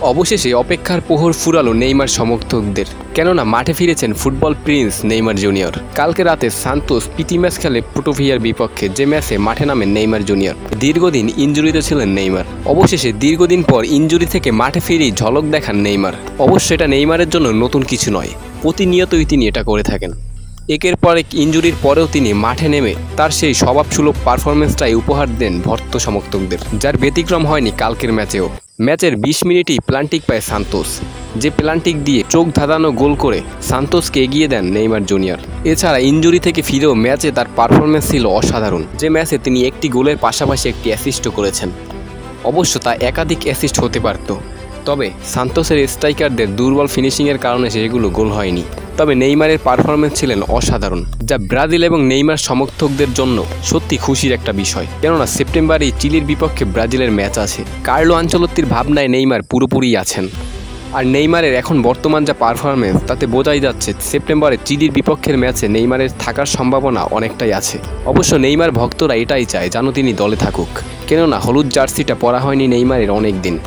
অবশেষে অপেক্ষার প্রহর ফুরালো নেইমার সমর্থকদের, কেননা মাঠে ফিরেছেন ফুটবল প্রিন্স নেইমার জুনিয়র। কালকে রাতে সান্তোস প্রীতি ম্যাচ খেলে পোর্টোভিয়ার বিপক্ষে, যে ম্যাচে মাঠে নামেন নেইমার জুনিয়র। দীর্ঘদিন ইনজুরিতে ছিলেন নেইমার, অবশেষে দীর্ঘদিন পর ইনজুরি থেকে মাঠে ফিরেই ঝলক দেখান নেইমার। অবশ্য এটা নেইমারের জন্য নতুন কিছু নয়, প্রতিনিয়তই তিনি এটা করে থাকেন। একের পর এক ইনজুরির পরেও তিনি মাঠে নেমে তার সেই স্বভাবসুলভ পারফরমেন্সটাই উপহার দেন ভক্ত সমর্থকদের, যার ব্যতিক্রম হয়নি কালকের ম্যাচেও। ম্যাচের 20 মিনিটেই প্লান্টিক পায় সান্তোস, যে প্লান্টিক দিয়ে চোখ ধাঁধানো গোল করে সান্তোসকে এগিয়ে দেন নেইমার জুনিয়র। এছাড়া ইনজুরি থেকে ফিরেও ম্যাচে তার পারফরমেন্স ছিল অসাধারণ, যে ম্যাচে তিনি একটি গোলের পাশাপাশি একটি অ্যাসিস্টও করেছেন। অবশ্য তা একাধিক অ্যাসিস্ট হতে পারত, তবে সান্তোসের স্ট্রাইকারদের দুর্বল ফিনিশিংয়ের কারণে সেগুলো গোল হয়নি। তবে নেইমারের পারফরমেন্স ছিলেন অসাধারণ, যা ব্রাজিল এবং নেইমার সমর্থকদের জন্য সত্যি খুশির একটা বিষয়, কেননা সেপ্টেম্বরে চিলির বিপক্ষে ব্রাজিলের ম্যাচ আছে। কার্লো আনচেলত্তির ভাবনায় নেইমার পুরোপুরি আছেন, আর নেইমারের এখন বর্তমান যা পারফরমেন্স তাতে বোঝাই যাচ্ছে সেপ্টেম্বরে চিলির বিপক্ষের ম্যাচে নেইমারের থাকার সম্ভাবনা অনেকটাই আছে। অবশ্য নেইমার ভক্তরা এটাই চায় যেন তিনি দলে থাকুক, কেননা হলুদ জার্সিটা পরা হয়নি নেইমারের অনেক দিন।